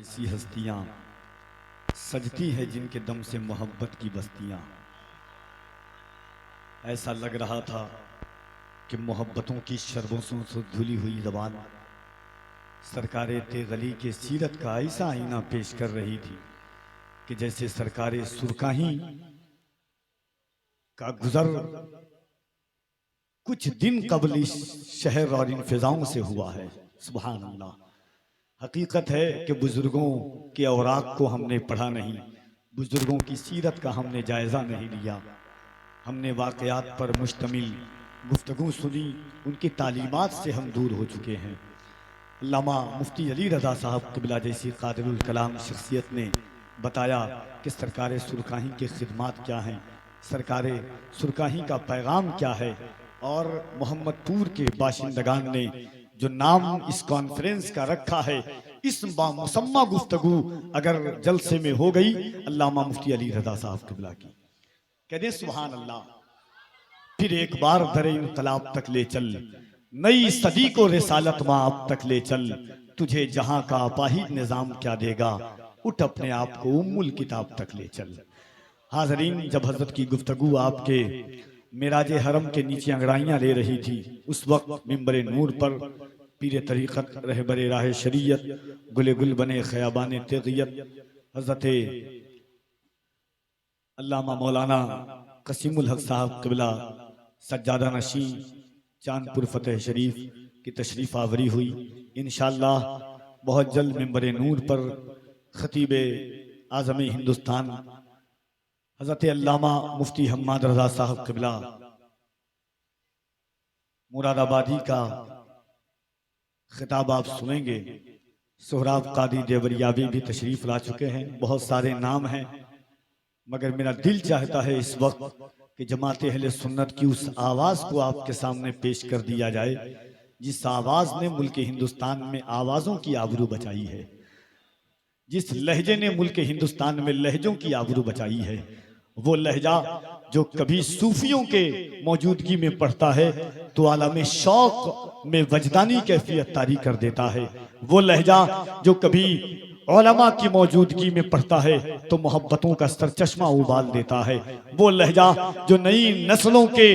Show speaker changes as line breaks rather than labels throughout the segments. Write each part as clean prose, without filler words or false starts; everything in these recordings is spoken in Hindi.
ऐसी हस्तियां सजती है जिनके दम से मोहब्बत की बस्तियां। ऐसा लग रहा था कि मोहब्बतों की शरबों से धुली हुई जबान सरकारे तेगली के सीरत का ऐसा आईना पेश कर रही थी कि जैसे सरकारे सुरकाही का गुजर कुछ दिन कबल इस शहर और इन फिजाओं से हुआ है। सुभान अल्लाह। हकीकत है कि बुजुर्गों के औराक को हमने पढ़ा नहीं, बुजुर्गों की सीरत का हमने जायजा नहीं लिया। हमने वाकयात पर मुश्तमिल गुफ्तगू सुनी, उनकी तालीमात से हम दूर हो चुके हैं। अल्लामा मुफ्ती अली रज़ा साहब क़िबला जैसी कादिरुल कलाम शख्सियत ने बताया कि सरकार सुरकाही के खिदमात क्या हैं, सरकार सुरकाही का पैगाम क्या है, और मोहम्मदपुर के बाशिंदगान ने जो नाम इस कॉन्फ्रेंस का रखा है, इस बामुसम्मा गुफ्तगू अगर जलसे में हो गई अल्लामा मुफ्ती अली रज़ा साहब क़िबला की, कह दे सुभान अल्लाह। फिर एक बार दरे इनकलाब तक ले चल, नई सदी को रिसालत माब तक ले चल, तुझे जहां का अपाहिज निजाम क्या देगा, उठ अपने आप को उम्मुल किताब तक ले चल। हाजरीन, जब हजरत की गुफ्तगू आपके मिराज हरम के नीचे अंगड़ाइयां ले रही थी, उस वक्त मिंबर नूर पर पीर तरीक़त रहबर राह शरीयत गुले गुल बने ख़याबान तेगियत हजरत अल्लामा मौलाना कसीमुल हक साहब क़िबला सज्जादा नशी चांदपुर फतेह शरीफ की तशरीफ़ आवरी हुई। इंशाअल्लाह बहुत जल्द मिंबर नूर पर खतीब आज़म हिंदुस्तान हज़रत अल्लामा मुफ्ती हम्माद रज़ा साहब क़िबला मुरादाबादी का खिताब आप सुनेंगे। सोहराब कादी देवरियावी भी तशरीफ़ ला चुके हैं। बहुत सारे नाम हैं, मगर मेरा दिल चाहता है इस वक्त कि जमात अहले सुन्नत की उस आवाज़ को आपके सामने पेश कर दिया जाए, जिस आवाज़ ने मुल्क हिंदुस्तान में आवाज़ों की आबरू बचाई है, जिस लहजे ने मुल्क हिंदुस्तान में लहजों की आबरू बचाई है। वो लहजा जो कभी सूफियों के मौजूदगी में पढ़ता है तो आलम शौक में वजदानी कैफियत तारी कर देता है। वो लहजा जो कभी उलमा की मौजूदगी में पढ़ता है तो मोहब्बतों का सरचश्मा उबाल देता है। वो लहजा जो नई नस्लों के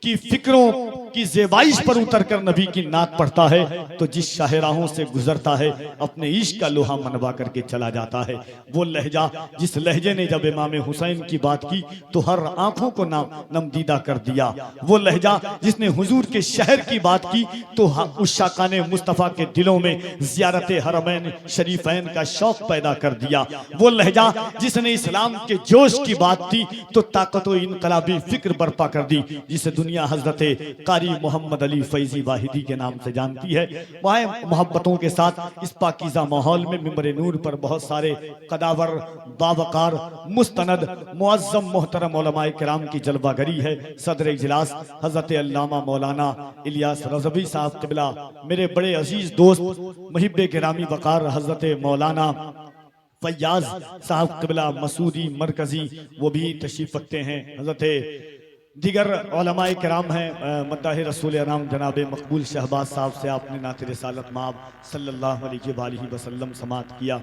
की फिक्रों की ज़ेबाइश पर उतरकर नबी की नात पढ़ता है तो जिस शाहराहों से गुजरता है अपने इश्क का लोहा मनवा करके चला जाता है। वो लहजा जिस लहजे ने जब इमाम हुसैन की बात की तो हर आंखों को नमदीदा कर दिया। वो लहजा जिसने हुजूर के शहर की बात की तो उस शाकाने मुस्तफ़ा के दिलों में ज़ियारत हरमैन शरीफैन का शौक पैदा कर दिया। वो लहजा जिसने इस्लाम के जोश की बात की तो ताकत व इनकलाबी फिक्र बर्पा कर दी, जिसे दुनिया हजरत कारी मोहम्मद अली फैजी वाहिदी के नाम से जानती है। वह मोहब्बतों के साथ इस पाकीज़ा माहौल में मिंबर नूर पर बहुत सारे कदावर बावकार मुस्तनद मुअज़्ज़म मोहतरम उलमाए किराम की जलवागरी है। सदर इजलास हजरत अल्लामा मौलाना इलियास रज़वी साहब क़िबला, मेरे बड़े अजीज दोस्त मुहिब्बे गिरामी वकार हजरत मौलाना फैयाज साहब क़िबला मसूदी मरकजी, वो भी तशरीफ रखते हैं। हजरत दिगर उलमाए किराम हैं, मद्दाह रसूल अनाम जनाब मकबूल शहबाज साहब से आपने नात रिसालत माब सल्लल्लाहु अलैहि वसल्लम समात किया।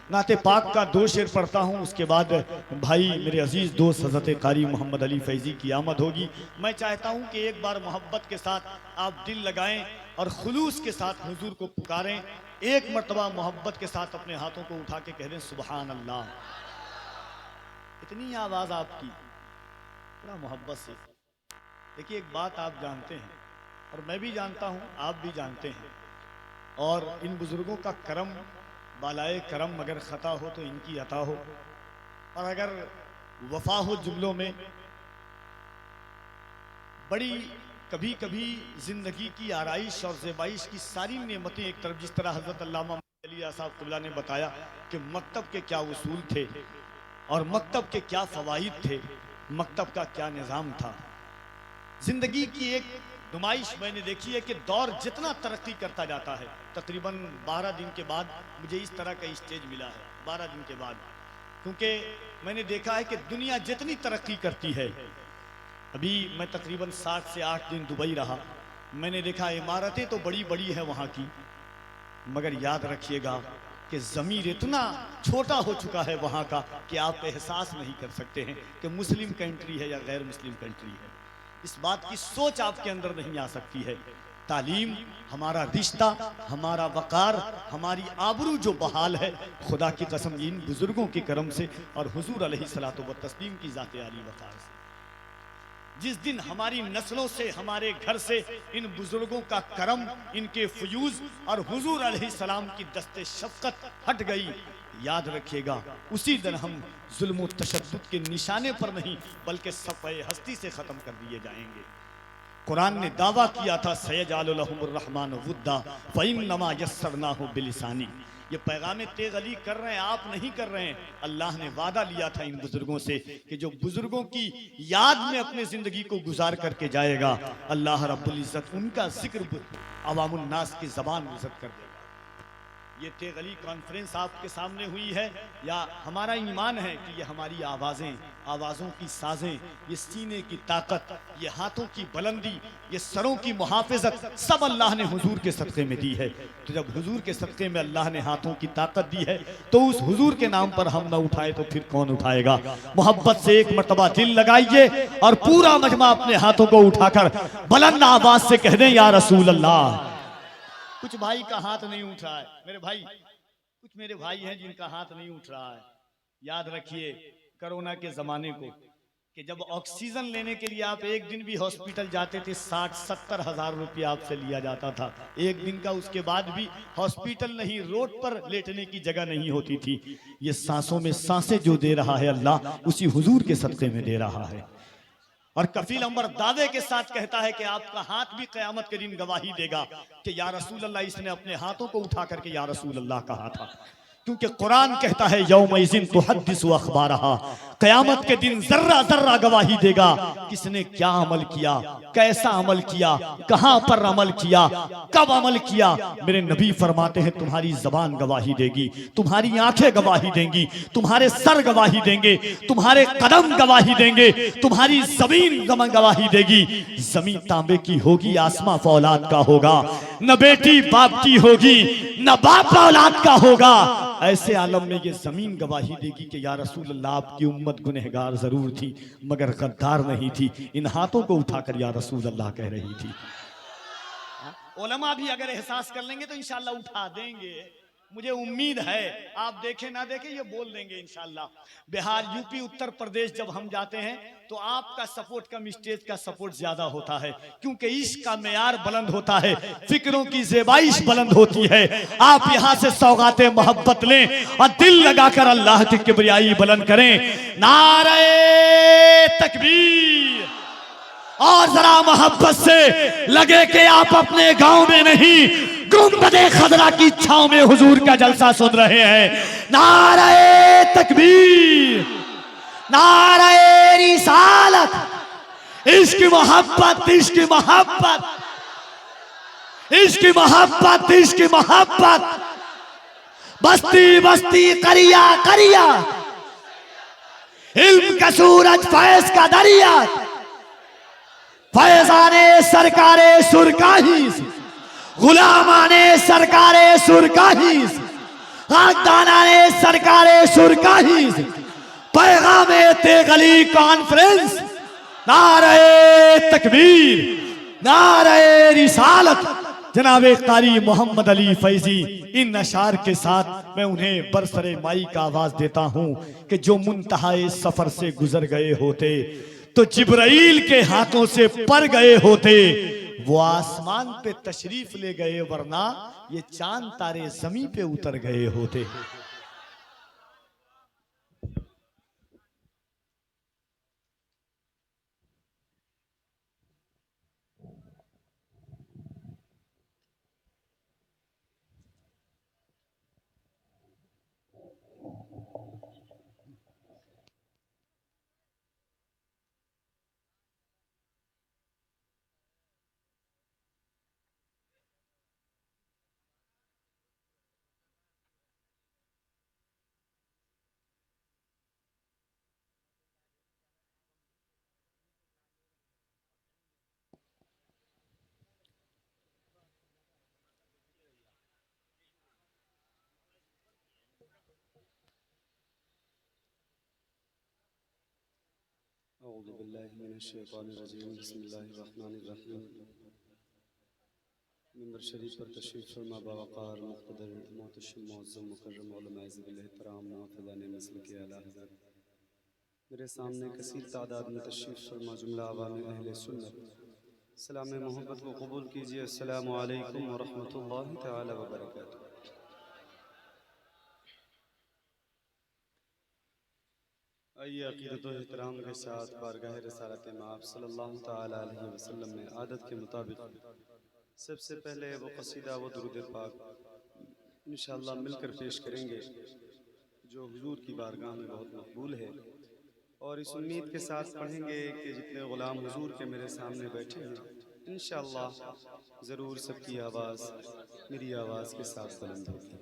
नात पाक का 2 शेर पढ़ता हूँ, उसके बाद भाई मेरे अजीज़ दोस्त हज़रत कारी मोहम्मद अली फैज़ी की आमद होगी। मैं चाहता हूँ कि एक बार मोहब्बत के साथ आप दिल लगाएं और खुलूस के साथ हुजूर को पुकारें। एक मरतबा मोहब्बत के साथ अपने हाथों को उठा के कह दें सुबहान अल्लाह। इतनी आवाज़ आपकी, बड़ा मोहब्बत से। देखिए, एक बात आप जानते हैं और मैं भी जानता हूं, आप भी जानते हैं, और इन बुजुर्गों का करम बालाए करम अगर खता हो तो इनकी अता हो, और अगर वफा हो जुमलों में। बड़ी कभी कभी जिंदगी की आराइश और ज़ेबाइश की सारी नेमतें एक तरफ, जिस तरह हजरत अल्लामा अली साहब क़िबला ने बताया कि मकतब के क्या उसूल थे और मकतब के क्या फ़वाइद थे, मकतब का क्या निज़ाम था। जिंदगी की एक नुमाइश मैंने देखी है कि दौर जितना तरक्की करता जाता है, तकरीबन 12 दिन के बाद मुझे इस तरह का स्टेज मिला है। 12 दिन के बाद, क्योंकि मैंने देखा है कि दुनिया जितनी तरक्की करती है, अभी मैं तकरीबन 7 से 8 दिन दुबई रहा, मैंने देखा इमारतें तो बड़ी बड़ी है वहाँ की, मगर याद रखिएगा कि ज़मीर इतना छोटा हो चुका है वहाँ का कि आप एहसास नहीं कर सकते हैं कि मुस्लिम कंट्री है या गैर मुस्लिम कंट्री है। इस बात की सोच आपके अंदर नहीं आ सकती है। तालीम, हमारा रिश्ता, हमारा वक़ार, हमारी आबरू जो बहाल है, खुदा की कसम इन बुज़ुर्गों के करम से और हुजूर अलैहिस्सलातु व तस्लीम की ज़ात आली वक़ार से। जिस दिन हमारी नस्लों से, हमारे घर से इन बुजुर्गों का करम, इनके फ्यूज और हुजूर अलैहिस्सलाम की दस्ते शफ़क़त हट गई, याद रखिएगा उसी दिन हम जुल्म व तशद्दुद के निशाने पर नहीं बल्कि सफ़े हस्ती से ख़त्म कर दिए जाएंगे। कुरान ने दावा किया था सयजालु लहुमुर रहमान वुद्दा फ़इन्नमा यस्सरनाहु बिलिसानी। ये पैगाम तेग अली कर रहे हैं, आप नहीं कर रहे हैं। अल्लाह ने वादा लिया था इन बुजुर्गों से कि जो बुजुर्गों की याद में अपने जिंदगी को गुजार करके जाएगा, अल्लाह रब्बुल इज्जत उनका जिक्र अवामुन नास की जबान इज्जत कर देगा। ये तेग अली कॉन्फ्रेंस आपके सामने हुई है, या हमारा ईमान है कि ये हमारी आवाज़ें, आवाज़ों की साज़ें, ये सीने की ताकत, ये हाथों की बुलंदी, ये सरों की मुहाफ़िज़त सब अल्लाह ने हुजूर के सदक़े में दी है। तो जब हुजूर के सदक़े में अल्लाह ने हाथों की ताकत दी है तो उस हुजूर के नाम पर हम न उठाए तो फिर कौन उठाएगा। मोहब्बत से एक मरतबा दिल लगाइए और पूरा मजमा अपने हाथों को उठाकर बुलंद आवाज़ से कह दें, या रसूल अल्लाह। कुछ भाई का हाथ नहीं उठ रहा है, मेरे भाई, कुछ मेरे भाई हैं जिनका हाथ नहीं उठ रहा है। याद रखिए कोरोना के जमाने को, कि जब ऑक्सीजन लेने के लिए आप एक दिन भी हॉस्पिटल जाते थे 60-70 हजार रुपया आपसे लिया जाता था एक दिन का। उसके बाद भी हॉस्पिटल नहीं, रोड पर लेटने की जगह नहीं होती थी। ये सांसों में सांसें जो दे रहा है अल्लाह, उसी हुजूर के सदक़े में दे रहा है। और कफील अंबर दावे के साथ कहता है कि आपका हाथ भी क़यामत के दिन गवाही देगा कि या रसूल अल्लाह, इसने अपने हाथों को उठा करके या रसूल अल्लाह कहा था। क्योंकि कुरान कहता है यौमइज़िन तुहद्दिसु अख़बारहा, क़यामत के दिन जर्रा जर्रा गवाही देगा किसने क्या अमल किया, कैसा अमल किया, कहां पर अमल किया, कब अमल किया। मेरे नबी फरमाते हैं तुम्हारी जबान गवाही देगी, तुम्हारी आंखें गवाही देंगी, तुम्हारे सर गवाही देंगे, तुम्हारे कदम गवाही देंगे, तुम्हारी जमीन गवाही देगी। जमीन तांबे की होगी, आसमां फौलाद का होगा, न बेटी बाप की होगी न बाप औलाद का होगा। ऐसे आलम में ये जमीन गवाही देगी कि या रसूल अल्लाह, आपकी उम्मत गुनहगार जरूर थी मगर गद्दार नहीं थी। इन हाथों को उठाकर या रसूल अल्लाह कह रही थी। उलमा भी अगर एहसास कर लेंगे तो इंशाअल्लाह उठा देंगे, मुझे उम्मीद है। आप देखें ना देखें, ये बोल देंगे इंशाअल्लाह। बिहार, यूपी, उत्तर प्रदेश जब हम जाते हैं तो आपका सपोर्ट कम, स्टेज का सपोर्ट ज्यादा होता है, क्योंकि इश्क का मेयार बुलंद होता है, फिक्रों की ज़ेबाइश बुलंद होती है। आप यहाँ से सौगाते मोहब्बत लें और दिल लगाकर अल्लाह की किबरियाई बुलंद करें। नारे तकबीर। और जरा मोहब्बत से लगे कि आप अपने गांव में नहीं, गुंबदे खदरा की छांव में हुजूर का जलसा सुन रहे हैं। नारे तकबीर, नारे रिसालत। इश्क मोहब्बत, इश्क मोहब्बत, इश्क मोहब्बत, इश्क मोहब्बत। बस्ती बस्ती, करिया करिया, इल्म का सूरज, फैज का दरिया, फैजाने सरकारे सुरकाहीस, गुलामाने सरकारे सुरकाहीस, खाकदानाने सरकारे सुरकाहीस। पैगामे तेग अली कॉन्फ्रेंस। नारे तकबीर, नारे रिसालत। जनाबे कारी मोहम्मद अली फैजी, इन अशार के साथ मैं उन्हें बरसरे माई का आवाज देता हूं कि जो मुंतहाए सफर से गुजर गए होते तो जिब्राइल के हाथों से पर गए होते, वो आसमान पे तशरीफ ले गए, वरना ये चांद तारे जमीन पे उतर गए होते।
औज़ुबिल्लाहिमिनश्शैतानिर्रजीम बिस्मिल्लाहिर्रहमानिर्रहीम। मिंबर शरीफ पर तशरीफ़ फरमा बावक़ार मुक़्तदर मोहतशम मुअज़्ज़म मुकर्रम उलमाए ज़िल एहतराम मुअफ़्फ़िज़ान नस्ल के आला हज़रत मेरे सामने कसीर तादाद में तशरीफ़ फरमा जुमला अवाम अहले सुन्नत सलाम मोहब्बत को कबूल कीजिए। अस्सलामु अलैकुम व रहमतुल्लाहि तआला व बरकातुहू। आइए अक़ीदत व एहतराम के साथ बारगाह रिसालत माब सल्लल्लाहु तआला अलैहि वसल्लम में आदत के मुताबिक सबसे पहले वो कसीदा व दुरूद पाक इंशाअल्लाह मिलकर पेश करेंगे जो हुजूर की बारगाह में बहुत मकबूल है, और इस उम्मीद के साथ पढ़ेंगे कि जितने ग़ुलाम हुजूर के मेरे सामने बैठे हैं इंशाअल्लाह ज़रूर सबकी आवाज़ मेरी आवाज़ के साथ बुलंद होगी।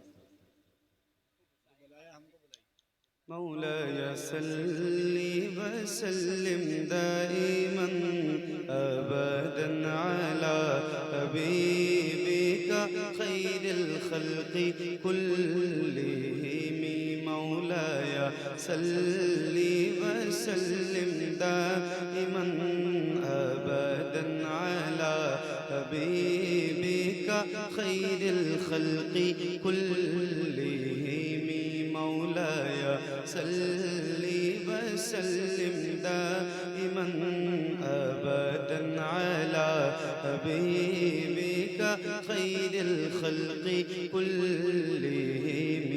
मौलाया सल्ली व सल्लिम दाइमन अबदन अला हबीबिका खैरिल खल्क़ि कुल्लिहिम। मौलाया सल्ली व सल्लिम दाइमन अबदन अला हबीबिका खैरिल खल्क़ि कुल्लिहिम। मौलाया सल्ली व सल्लिम दाइमन अबदन अला हबीबिका खैरिल खल्क़ि कुल्लिहिम।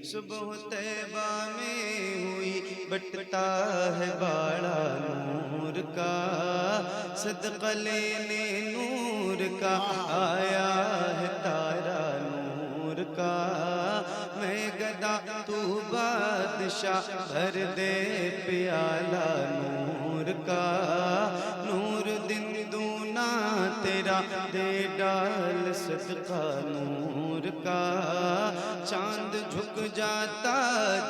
सुबह तैबा में हुई बटता है बाड़ा नूर का, सदक़ा लेने नूर का आया है तारा नूर का। मैं गदा तू बादशाह भर दे प्याला नूर का। नूर दिन दूना तेरा दे डाल सदका नूर का। चांद झुक जाता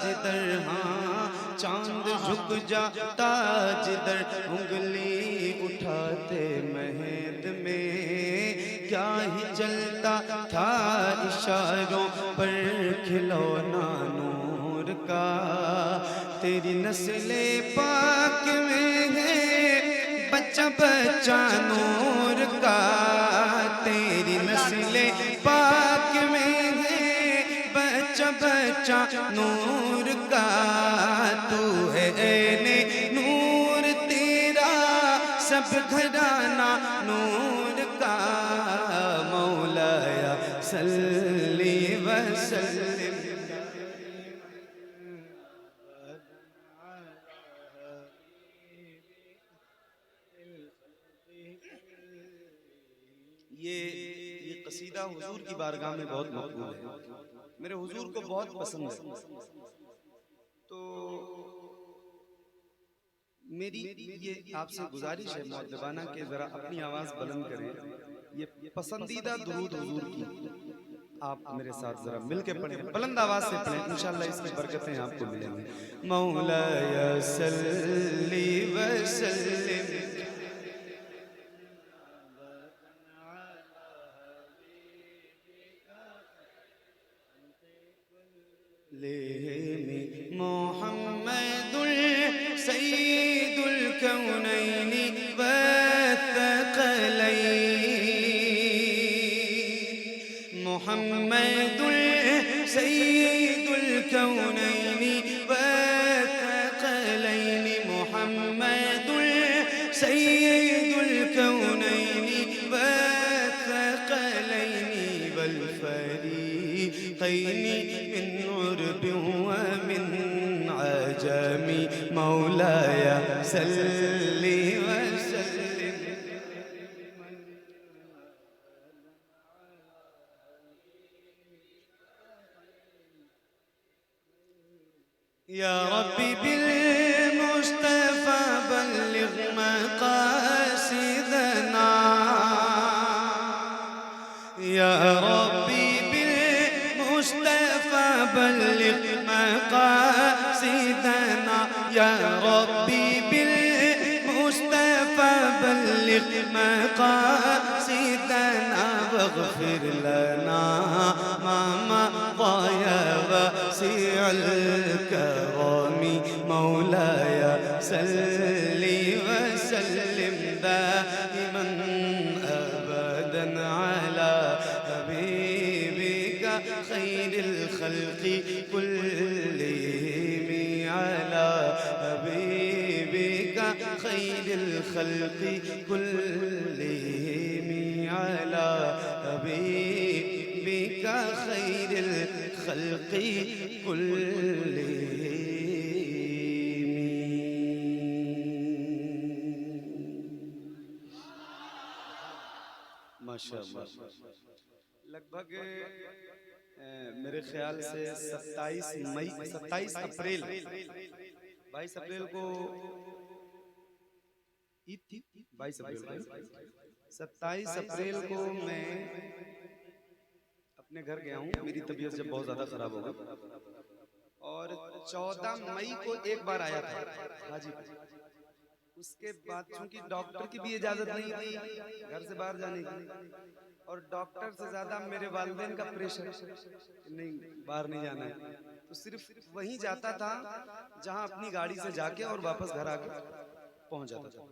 जिधर, हाँ चांद झुक जाता जिधर, उंगली उठाते महद में क्या ही चलता था इशारों पर खिलौना नूर का। तेरी नस्ले पाक में है बच्चा बच्चा नूर का। तेरी नस्ले पाक में है बच्चा बच्चा नूर का। तू है ऐने नूर तेरा सब घराना नूर का। मौलाया सल्ली व सल्लिम। ये कसीदा हुजूर की बारगाह में बहुत मकबूल है, मेरे हुजूर को बहुत पसंद है। तो मेरी ये आपसे गुजारिश है मुअद्दबाना के ज़रा अपनी आवाज़ बुलंद करें। ये पसंदीदा दुरूद हुजूर की आप मेरे साथ ज़रा मिल के पढ़ें, बुलंद आवाज़ से पढ़ें, इंशाअल्लाह इसकी बरकतें आपको मिलेंगी। मौलाया सल्ली व सल्लिम मुहम्मदुल सय्यिदुल कौनैनि व थक़लैन। मुहम्मदुल सय्यिदुल कौनैनि व थक़लैन। मुहम्मदुल सय्यिदुल कौनैनि व थक़लैन वल फ़रीक़ैनि मिन उर्ब व मिन अजमी। मौलाया सल्ली व सल्लिम। या रब्बी बिल मुस्तफ़ा बल्लिग़ मक़ासिदना। या रब्बी बिल मुस्तफ़ा बल्लिग़ मक़ासिदना। या रब्बी बिल मुस्तफ़ा बल्लिग़ मक़ासिदना। वग़फ़िर लना मा मज़ा वासिअल करम। मौलाया सल्ली वसल्लिम दाइमन अबदन अला हबीबिका खैरिल खल्क़ि कुल्लिहिम अला हबीबिका खैरिल खल्क़ि कुल्लिहिम अला हबीबिका खैरिल खल्क़ि कुल्लिहिम। माशाअल्लाह। लगभग मेरे ख्याल से 27 अप्रैल 22 अप्रैल को ईद थी। 22 अप्रैल को 27 अप्रैल को मैं अपने घर गया हूँ। मेरी तबीयत जब बहुत ज़्यादा ख़राब हो गई और 14 मई को एक बार आया था हाजी। उसके बाद चूंकि डॉक्टर की भी इजाज़त नहीं थी घर से बाहर जाने की, और डॉक्टर से ज़्यादा मेरे वालिदैन का प्रेशर नहीं, बाहर नहीं जाना है, तो सिर्फ वहीं जाता था जहां अपनी गाड़ी से जाके और वापस घर आके पहुंच जाता था।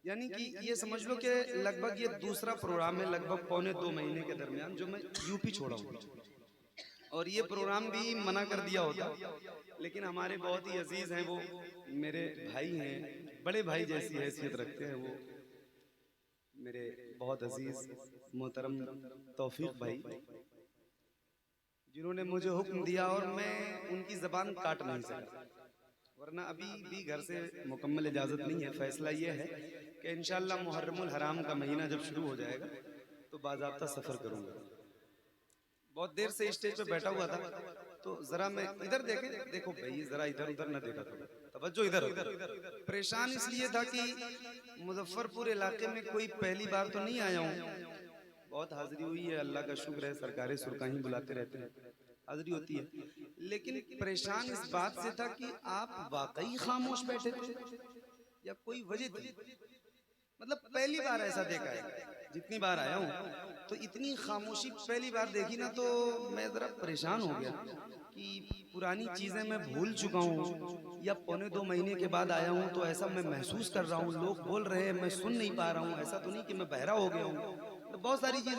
यानी कि ये समझ लो कि लगभग ये दूसरा प्रोग्राम है लगभग पौने 2 महीने के दरमियान जो मैं यूपी छोड़ा हूँ। और ये प्रोग्राम भी मना कर दिया होता, लेकिन हमारे बहुत ही अजीज हैं, वो मेरे भाई हैं, बड़े भाई जैसी हैसियत रखते हैं, वो मेरे बहुत अजीज मोहतरम तौफीक भाई, जिन्होंने मुझे हुक्म दिया और मैं उनकी ज़बान काट नहीं सका। वरना अभी भी घर से मुकम्मल इजाज़त नहीं है। फैसला ये है कि इंशाअल्लाह मुहर्रमुल हराम का महीना जब शुरू हो जाएगा तो बाज़ाब्ता सफ़र करूँगा। बहुत देर से स्टेज पे बैठा हुआ था तो ज़रा मैं इधर देखो भाई, ज़रा इधर उधर न देखा करो, तवज्जो इधर। परेशान इसलिए था कि मुजफ्फरपुर इलाके में कोई पहली बार तो नहीं आया हूँ। बहुत हाज़िरी हुई है, अल्लाह का शुक्र है, सरकारें सुरकाहीं बुलाते रहते हैं, हाज़िरी होती है। लेकिन परेशान इस बात से था कि आप वाकई खामोश बैठे थे या कोई वजह थी। मतलब पहली बार ऐसा देखा है, जितनी बार आया हूँ तो इतनी खामोशी पहली बार देखी ना, तो मैं ज़रा परेशान हो गया कि पुरानी चीज़ें मैं भूल चुका हूँ या पौने 2 महीने के बाद आया हूँ तो ऐसा मैं महसूस कर रहा हूँ, लोग बोल रहे हैं मैं सुन नहीं पा रहा हूँ, ऐसा तो नहीं कि मैं बहरा हो गया हूँ। तो बहुत सारी चीज़ें